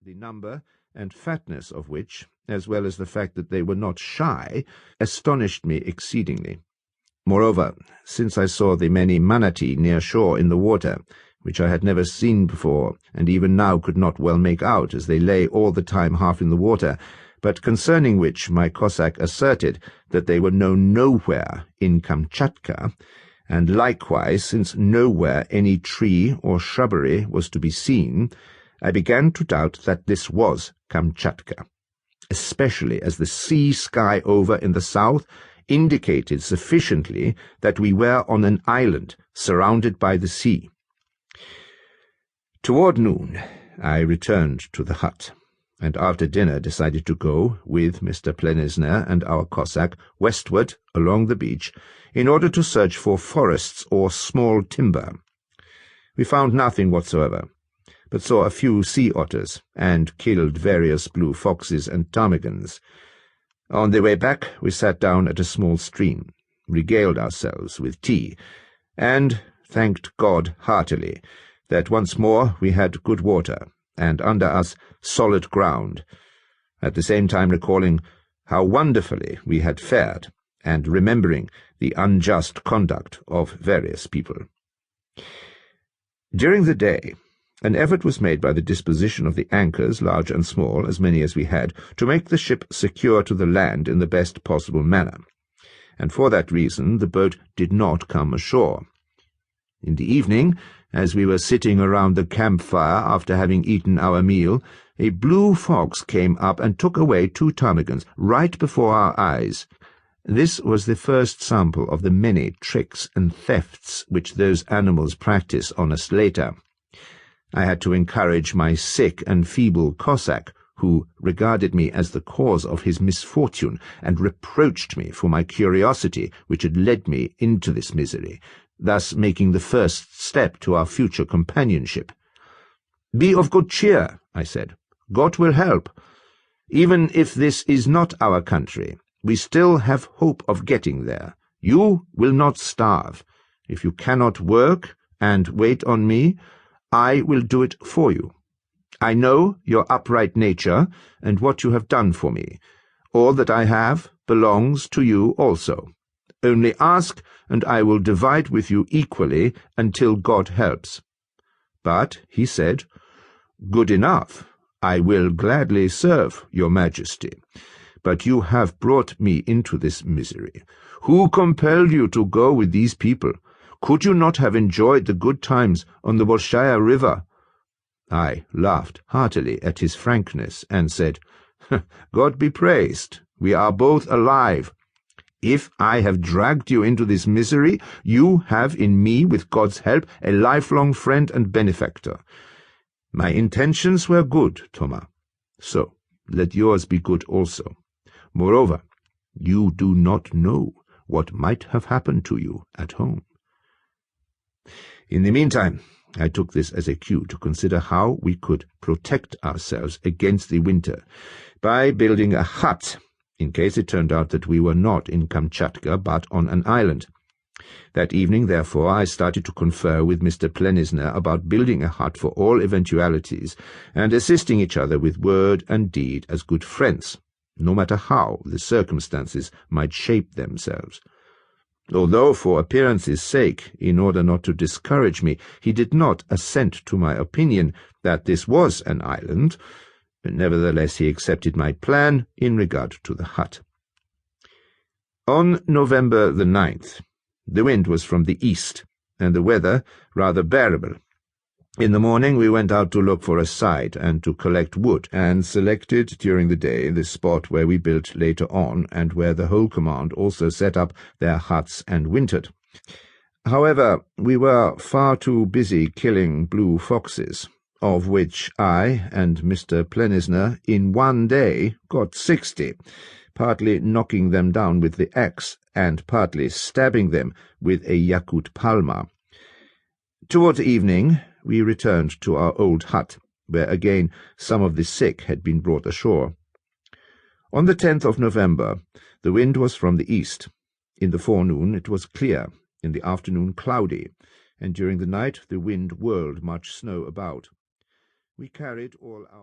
the number and fatness of which, as well as the fact that they were not shy, astonished me exceedingly. Moreover, since I saw the many manatee near shore in the water, which I had never seen before, and even now could not well make out, as they lay all the time half in the water, but concerning which my Cossack asserted that they were known nowhere in Kamchatka, and likewise, since nowhere any tree or shrubbery was to be seen, I began to doubt that this was Kamchatka, especially as the sea-sky over in the south indicated sufficiently that we were on an island surrounded by the sea. Toward noon, I returned to the hut, and after dinner decided to go, with Mr. Plenisner and our Cossack, westward along the beach, in order to search for forests or small timber. We found nothing whatsoever, but saw a few sea otters, and killed various blue foxes and ptarmigans. On the way back we sat down at a small stream, regaled ourselves with tea, and thanked God heartily that once more we had good water, and under us solid ground, at the same time recalling how wonderfully we had fared, and remembering the unjust conduct of various people. During the day, an effort was made by the disposition of the anchors, large and small, as many as we had, to make the ship secure to the land in the best possible manner, and for that reason the boat did not come ashore. In the evening, as we were sitting around the campfire after having eaten our meal, a blue fox came up and took away 2 ptarmigans right before our eyes. This was the first sample of the many tricks and thefts which those animals practice on us later. I had to encourage my sick and feeble Cossack, who regarded me as the cause of his misfortune, and reproached me for my curiosity which had led me into this misery, thus making the first step to our future companionship. "Be of good cheer," I said. "God will help. Even if this is not our country, we still have hope of getting there. You will not starve. If you cannot work and wait on me, I will do it for you. I know your upright nature and what you have done for me. All that I have belongs to you also. Only ask, and I will divide with you equally until God helps." But he said, "Good enough. I will gladly serve your Majesty. But you have brought me into this misery. Who compelled you to go with these people? Could you not have enjoyed the good times on the Volshaya River?" I laughed heartily at his frankness and said, "God be praised, we are both alive. If I have dragged you into this misery, you have in me, with God's help, a lifelong friend and benefactor. My intentions were good, Thomas, so let yours be good also. Moreover, you do not know what might have happened to you at home." In the meantime, I took this as a cue to consider how we could protect ourselves against the winter by building a hut, in case it turned out that we were not in Kamchatka but on an island. That evening, therefore, I started to confer with Mr. Plenisner about building a hut for all eventualities, and assisting each other with word and deed as good friends, no matter how the circumstances might shape themselves. Although, for appearance's sake, in order not to discourage me, he did not assent to my opinion that this was an island, nevertheless he accepted my plan in regard to the hut. On November the 9th, the wind was from the east, and the weather rather bearable. In the morning we went out to look for a site and to collect wood, and selected during the day the spot where we built later on, and where the whole command also set up their huts and wintered. However, we were far too busy killing blue foxes, of which I and Mr. Plenisner in one day got 60, partly knocking them down with the axe, and partly stabbing them with a yakut palma. Towards evening we returned to our old hut, where again some of the sick had been brought ashore. On the 10th of November the wind was from the east. In the forenoon it was clear, in the afternoon cloudy, and during the night the wind whirled much snow about. We carried all our